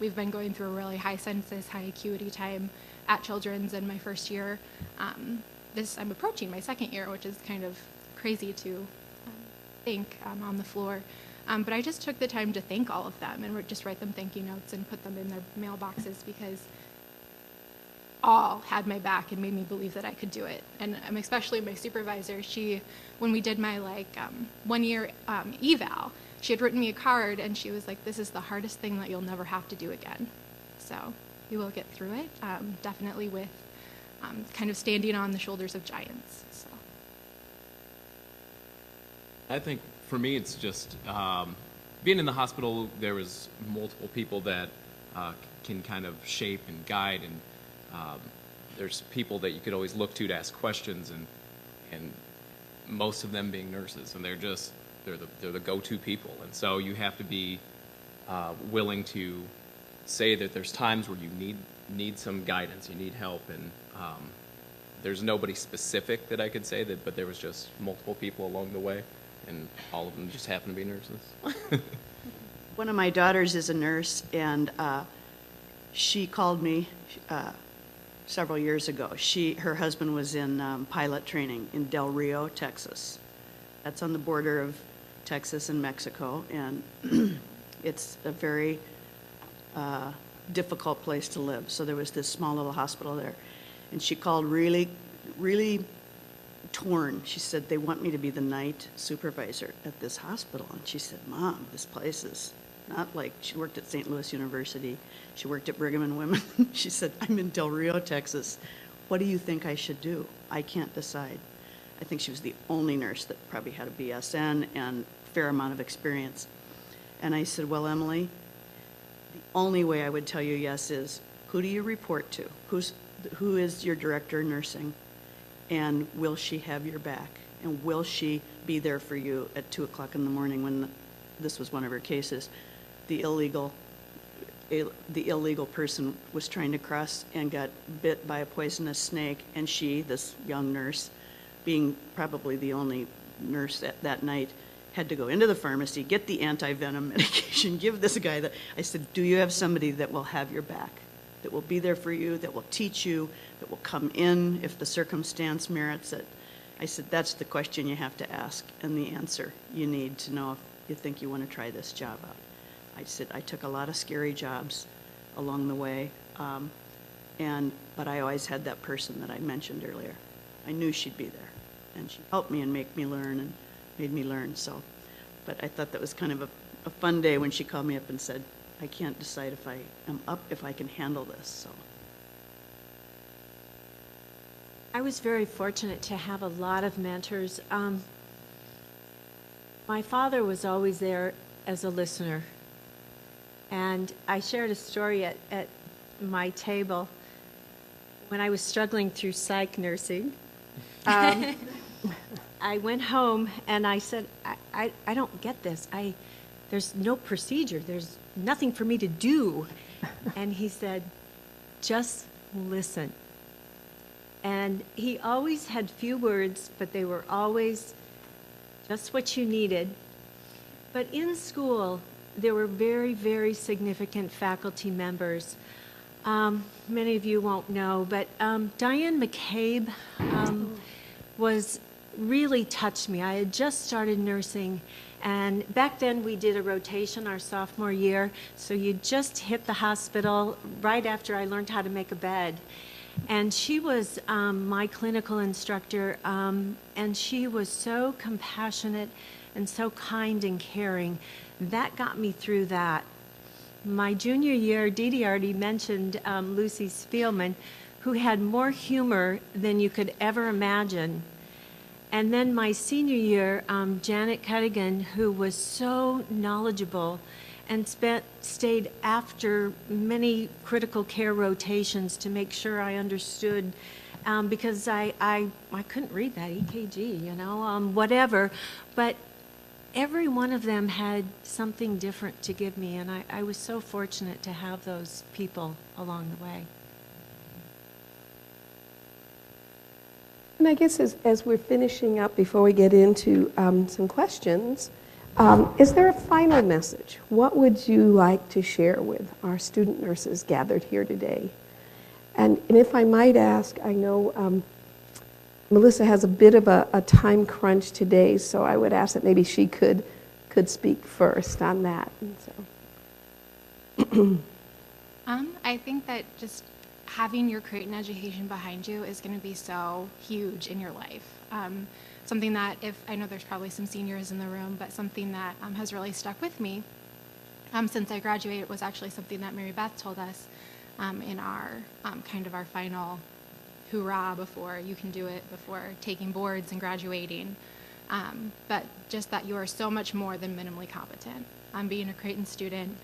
we've been going through a really high census, high acuity time at Children's in my first year. I'm approaching my second year, which is kind of crazy to think on the floor. But I just took the time to thank all of them and just write them thank you notes and put them in their mailboxes, because all had my back and made me believe that I could do it. And especially my supervisor, when we did my 1 year eval, she had written me a card and she was like, this is the hardest thing that you'll never have to do again. So you will get through it, definitely with kind of standing on the shoulders of giants. So. I think for me, it's just being in the hospital. There was multiple people that can kind of shape and guide, and there's people that you could always look to ask questions, and most of them being nurses, and they're the go-to people, and so you have to be willing to say that there's times where you need some guidance, you need help, and there's nobody specific that I could say that, but there was just multiple people along the way, and all of them just happened to be nurses. One of my daughters is a nurse, and she called me several years ago. Her husband was in pilot training in Del Rio, Texas. That's on the border of Texas and Mexico, and it's a very difficult place to live. So there was this small little hospital there, and she called really, really torn. She said, they want me to be the night supervisor at this hospital. And she said, Mom, this place is not like, she worked at St. Louis University. She worked at Brigham and Women. She said, I'm in Del Rio, Texas. What do you think I should do? I can't decide. I think she was the only nurse that probably had a BSN and a fair amount of experience. And I said, well, Emily, the only way I would tell you yes is, who do you report to? Who is your director of nursing? And will she have your back? And will she be there for you at 2 o'clock in the morning when this was one of her cases? The illegal person was trying to cross and got bit by a poisonous snake, and she, this young nurse, being probably the only nurse that night, had to go into the pharmacy, get the anti-venom medication, give this guy I said, do you have somebody that will have your back, that will be there for you, that will teach you, that will come in if the circumstance merits it? I said, that's the question you have to ask, and the answer you need to know if you think you want to try this job out. I said, I took a lot of scary jobs along the way, but I always had that person that I mentioned earlier. I knew she'd be there, and she helped me and made me learn. So, but I thought that was kind of a fun day when she called me up and said, I can't decide if I am up, if I can handle this. So. I was very fortunate to have a lot of mentors. My father was always there as a listener. And I shared a story at my table when I was struggling through psych nursing. I went home and I said, I don't get this. There's no procedure. There's nothing for me to do. And he said, just listen. And he always had few words, but they were always just what you needed. But in school, there were very, very significant faculty members. Many of you won't know, but Diane McCabe really touched me. I had just started nursing, and back then we did a rotation our sophomore year, so you just hit the hospital right after I learned how to make a bed. And she was my clinical instructor, and she was so compassionate and so kind and caring. That got me through that. My junior year, Dede already mentioned Lucy Spielman, who had more humor than you could ever imagine. And then my senior year, Janet Cuddigan, who was so knowledgeable and stayed after many critical care rotations to make sure I understood, because I couldn't read that EKG, whatever. But every one of them had something different to give me, and I was so fortunate to have those people along the way. And I guess as we're finishing up, before we get into some questions, is there a final message? What would you like to share with our student nurses gathered here today? And if I might ask, I know Melissa has a bit of a time crunch today, so I would ask that maybe she could speak first on that. And so. I think that just having your Creighton education behind you is going to be so huge in your life. Something that, I know there's probably some seniors in the room, but something that has really stuck with me since I graduated was actually something that Mary Beth told us in our kind of our final hoorah before you can do it, before taking boards and graduating. But just that you are so much more than minimally competent. Being a Creighton student,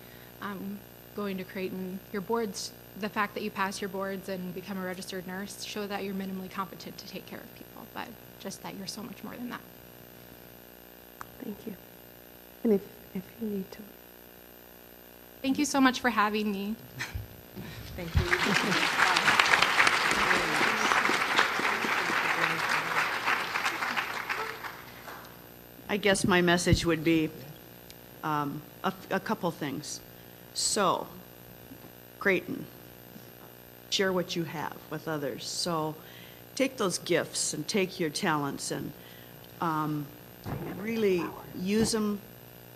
going to Creighton, your boards, the fact that you pass your boards and become a registered nurse show that you're minimally competent to take care of people, but just that you're so much more than that. Thank you. And if you need to. Thank you so much for having me. Thank you. I guess my message would be a couple things. So, Creighton, share what you have with others. So, take those gifts and take your talents and really use them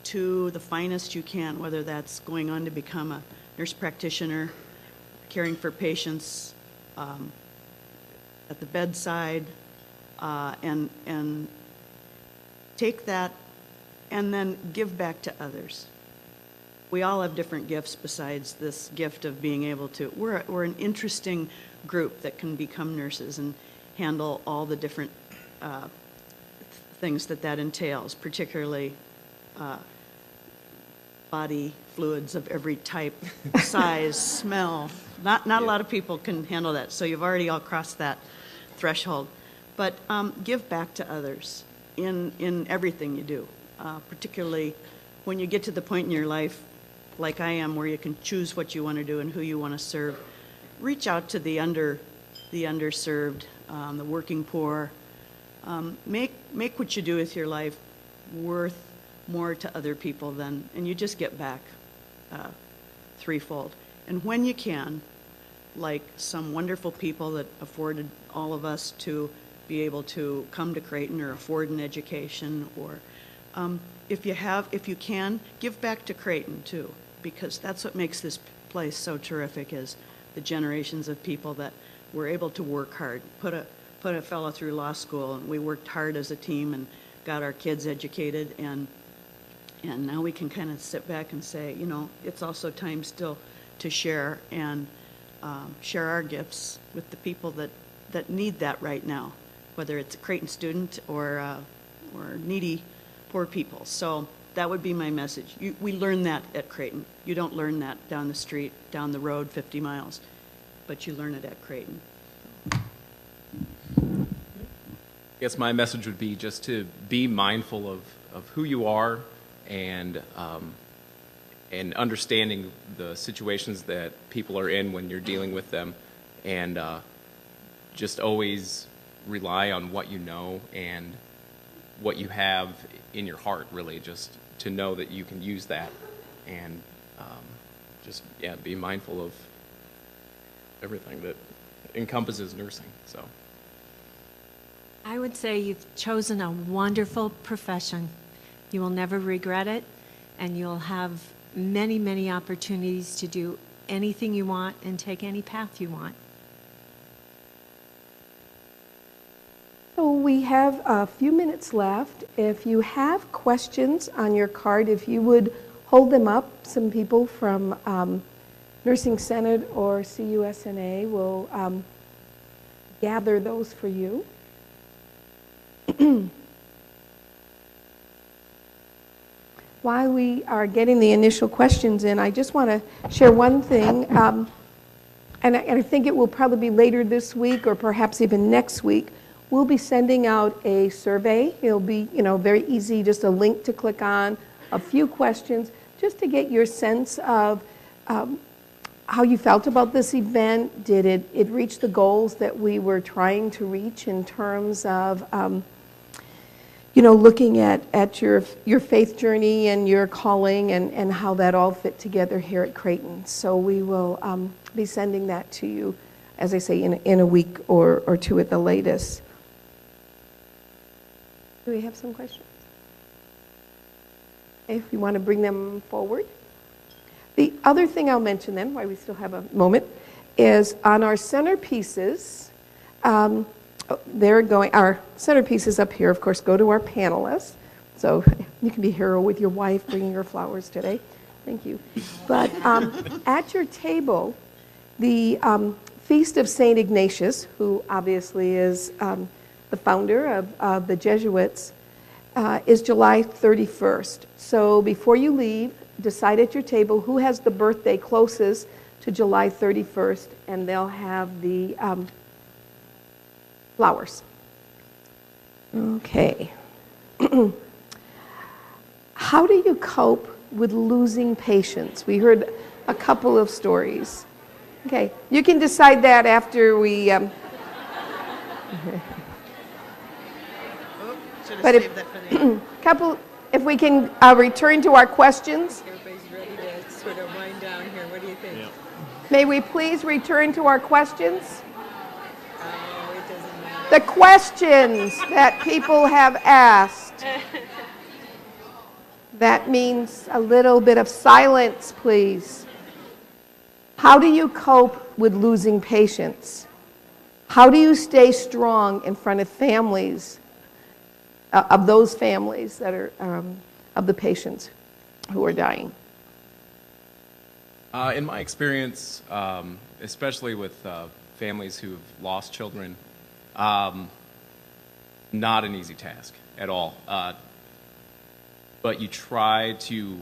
to the finest you can, whether that's going on to become a nurse practitioner, caring for patients at the bedside, and take that and then give back to others. We all have different gifts besides this gift of being able to. We're an interesting group that can become nurses and handle all the different things that entails, particularly body fluids of every type, size, smell. Not a lot of people can handle that, so you've already all crossed that threshold. But give back to others in everything you do, particularly when you get to the point in your life, like I am, where you can choose what you want to do and who you want to serve. Reach out to the underserved, the working poor. Make what you do with your life worth more to other people than, and you just get back threefold. And when you can, like some wonderful people that afforded all of us to be able to come to Creighton or afford an education, or if you can, give back to Creighton too, because that's what makes this place so terrific, is the generations of people that were able to work hard, put a fellow through law school, and we worked hard as a team and got our kids educated, and now we can kind of sit back and say, it's also time still to share and share our gifts with the people that need that right now, whether it's a Creighton student or needy poor people. So that would be my message. We learn that at Creighton. You don't learn that down the street, down the road 50 miles, but you learn it at Creighton. I guess my message would be just to be mindful of who you are and understanding the situations that people are in when you're dealing with them, and just always rely on what you know and what you have in your heart, really, just to know that you can use that, and be mindful of everything that encompasses nursing. So I would say you've chosen a wonderful profession. You will never regret it, and you'll have many, many opportunities to do anything you want and take any path you want. So we have a few minutes left. If you have questions on your card, if you would hold them up. Some people from Nursing Senate or CUSNA will gather those for you. While we are getting the initial questions in, I just want to share one thing, and I think it will probably be later this week or perhaps even next week. We'll be sending out a survey. It'll be, very easy, just a link to click on, a few questions, just to get your sense of how you felt about this event. Did it reach the goals that we were trying to reach in terms of looking at your faith journey and your calling and how that all fit together here at Creighton. So we will be sending that to you, as I say, in a week or two at the latest. Do we have some questions? If you want to bring them forward. The other thing I'll mention then, while we still have a moment, is on our centerpieces, our centerpieces up here, of course, go to our panelists. So you can be a hero with your wife bringing her flowers today. Thank you. But at your table, the Feast of St. Ignatius, who obviously is the founder of the Jesuits, is July 31st. So before you leave, decide at your table who has the birthday closest to July 31st, and they'll have the flowers. Okay. How do you cope with losing patients? We heard a couple of stories. Okay, you can decide that after we... But if we can return to our questions. Everybody's ready to sort of wind down here. What do you think? Yeah. May we please return to our questions? Oh, it doesn't matter. The questions that people have asked. That means a little bit of silence, please. How do you cope with losing patients? How do you stay strong in front of families, of those families that are, of the patients who are dying? In my experience, especially with families who've lost children, not an easy task at all. But you try to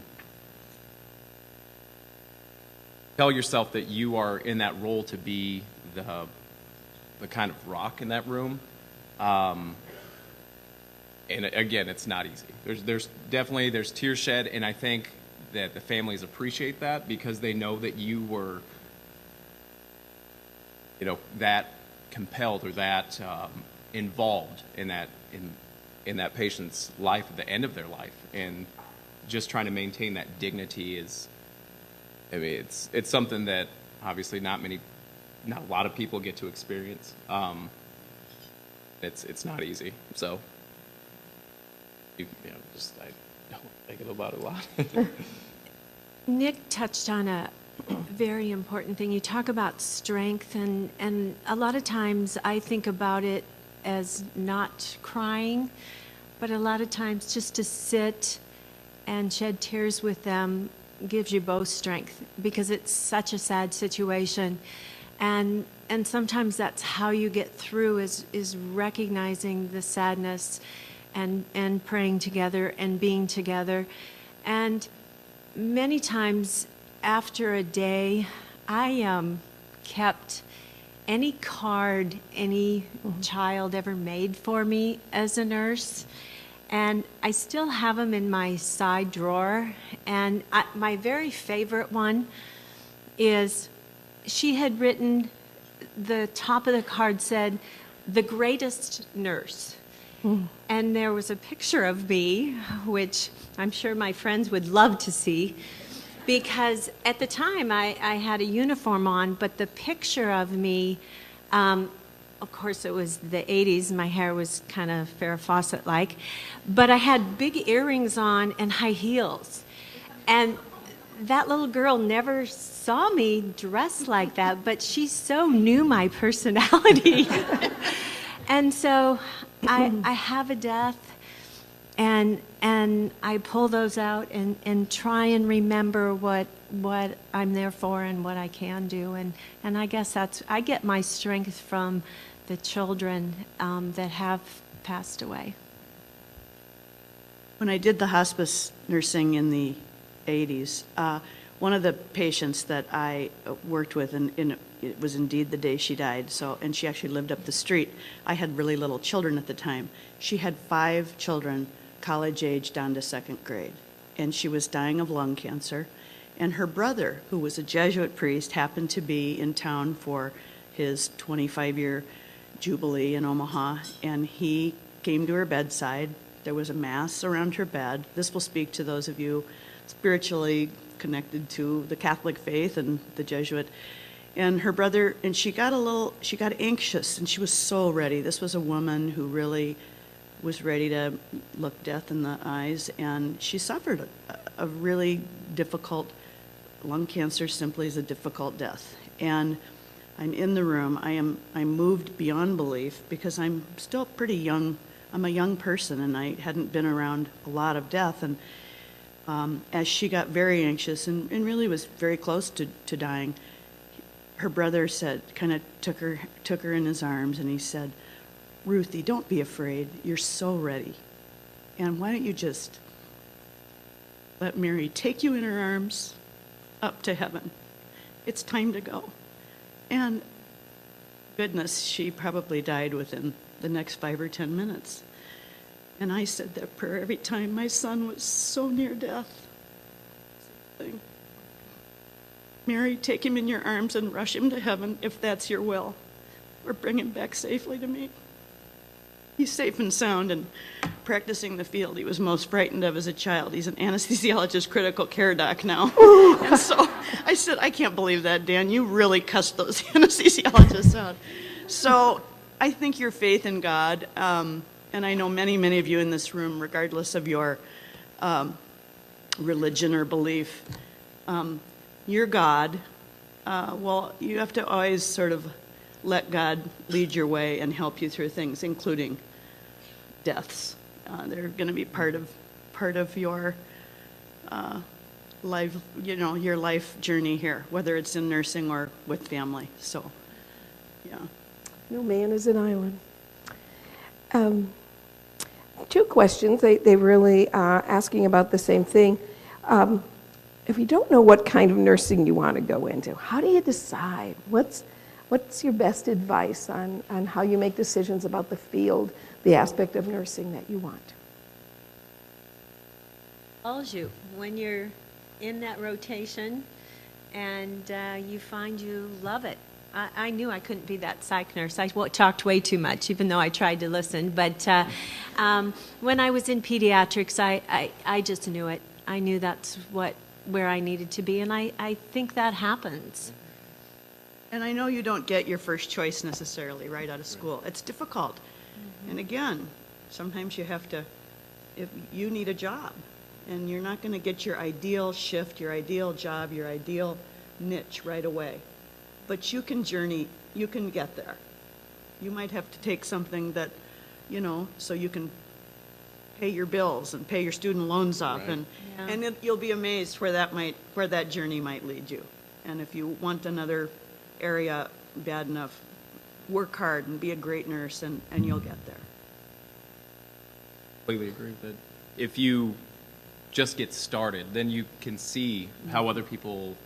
tell yourself that you are in that role to be the kind of rock in that room. And again, it's not easy. There's definitely tears shed, and I think that the families appreciate that because they know that you were, that compelled or that involved in that patient's life at the end of their life, and just trying to maintain that dignity is, it's something that obviously not a lot of people get to experience. It's not easy, so I don't think about it a lot. Nick touched on a very important thing. You talk about strength, and a lot of times I think about it as not crying, but a lot of times just to sit and shed tears with them gives you both strength because it's such a sad situation. And sometimes that's how you get through is recognizing the sadness and praying together and being together. And many times after a day, I kept any card any child ever made for me as a nurse, and I still have them in my side drawer. And my very favorite one is, she had written, the top of the card said, "The greatest nurse." And there was a picture of me, which I'm sure my friends would love to see, because at the time I had a uniform on, but the picture of me, of course it was the 80s, my hair was kind of Farrah Fawcett-like, but I had big earrings on and high heels. And that little girl never saw me dressed like that, but she so knew my personality. And so I have a death, and I pull those out and try and remember what I'm there for and what I can do. And I guess I get my strength from the children that have passed away. When I did the hospice nursing in the 80s, one of the patients that I worked with, and it was indeed the day she died, and she actually lived up the street. I had really little children at the time. She had 5 children, college age down to 2nd grade, and she was dying of lung cancer. And her brother, who was a Jesuit priest, happened to be in town for his 25-year jubilee in Omaha, and he came to her bedside. There was a mass around her bed. This will speak to those of you spiritually connected to the Catholic faith and the Jesuit. And her brother, and she got anxious, and she was so ready. This was a woman who really was ready to look death in the eyes, and she suffered a really difficult lung cancer. Simply is a difficult death. And I'm in the room. I'm moved beyond belief because I'm still pretty young. I'm a young person, and I hadn't been around a lot of death. And as she got very anxious and really was very close to dying, her brother kind of took her in his arms, and he said, "Ruthie, don't be afraid. You're so ready. And why don't you just let Mary take you in her arms up to heaven? It's time to go." And goodness, she probably died within the next 5 or 10 minutes. And I said that prayer every time my son was so near death. Mary, take him in your arms and rush him to heaven if that's your will, or bring him back safely to me. He's safe and sound and practicing the field he was most frightened of as a child. He's an anesthesiologist, critical care doc now. And so I said, "I can't believe that, Dan. You really cussed those anesthesiologists out." So I think your faith in God, and I know many, many of you in this room, regardless of your religion or belief, your God, well, you have to always sort of let God lead your way and help you through things, including deaths. They're going to be part of your life, your life journey here, whether it's in nursing or with family. So, yeah. No man is an island. 2 questions. They really are asking about the same thing. If you don't know what kind of nursing you want to go into, how do you decide? What's your best advice on how you make decisions about the field, the aspect of nursing that you want? Calls you when you're in that rotation and you find you love it. I knew I couldn't be that psych nurse. I talked way too much, even though I tried to listen. But when I was in pediatrics, I just knew it. I knew that's where I needed to be, and I think that happens. And I know you don't get your first choice necessarily right out of school. It's difficult. Mm-hmm. And again, sometimes you have to, if you need a job, and you're not going to get your ideal shift, your ideal job, your ideal niche right away. But you can journey, you can get there. You might have to take something that, so you can pay your bills and pay your student loans off, right. and you'll be amazed where that journey might lead you. And if you want another area bad enough, work hard and be a great nurse, and you'll get there. Completely agree that if you just get started, then you can see how other people,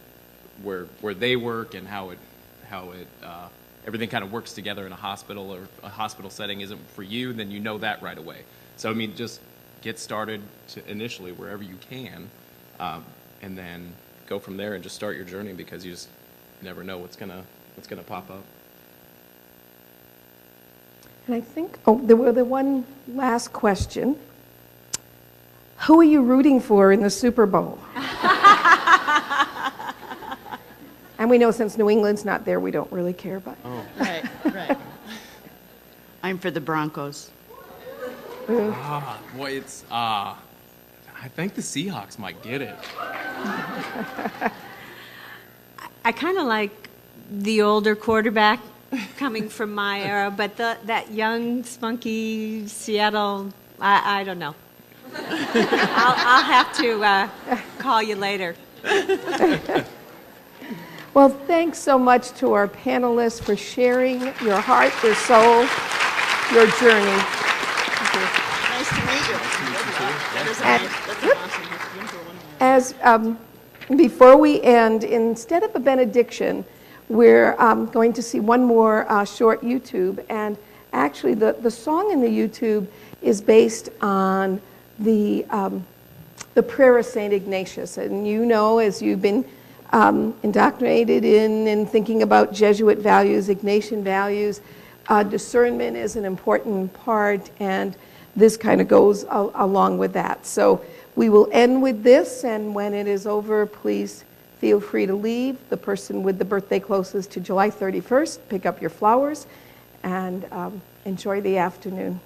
where they work, and how it everything kind of works together in a hospital, or a hospital setting isn't for you, then you know that right away. So I mean, just get started initially wherever you can, and then go from there and just start your journey, because you just never know what's gonna pop up. And I think, there was the one last question. Who are you rooting for in the Super Bowl? And we know since New England's not there, we don't really care, but. Oh. Right. I'm for the Broncos. Boy, it's I think the Seahawks might get it. I kind of like the older quarterback coming from my era, but that young, spunky Seattle, I don't know. I'll have to call you later. Well, thanks so much to our panelists for sharing your heart, your soul, your journey. Nice to meet you. That is a And- nice, that's an awesome history. As before we end, instead of a benediction, we're going to see one more short YouTube. And actually, the song in the YouTube is based on the prayer of Saint Ignatius. And you know, as you've been indoctrinated in and thinking about Jesuit values, Ignatian values, discernment is an important part, and this kind of goes along with that. So we will end with this, and when it is over, please feel free to leave. The person with the birthday closest to July 31st, pick up your flowers, and enjoy the afternoon.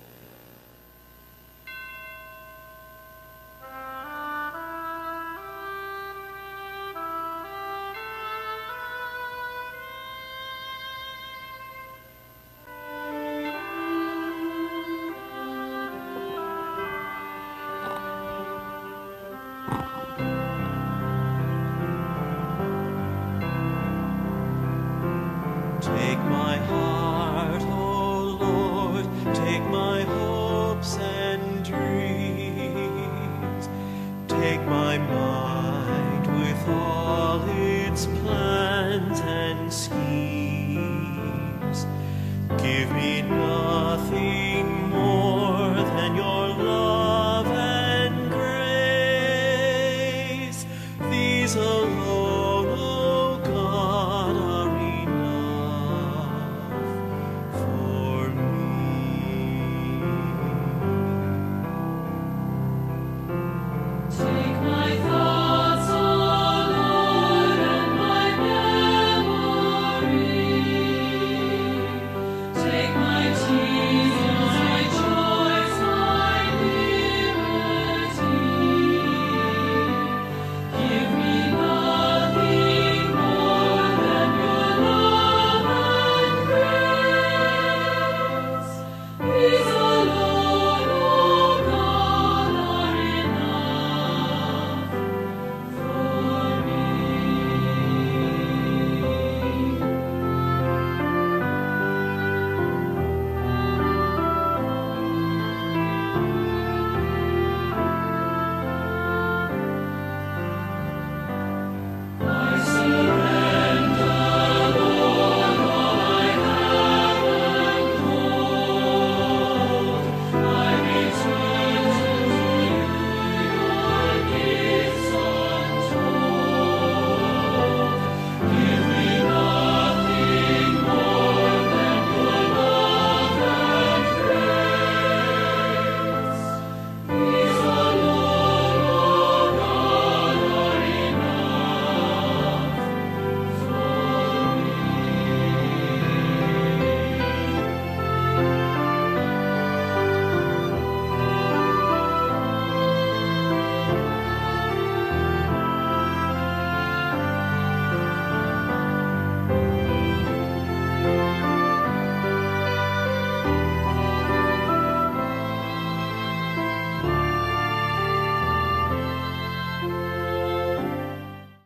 Take my heart, O Lord, take my hopes and dreams. Take my mind with all its plans and schemes. Give me nothing more than your love and grace. These alone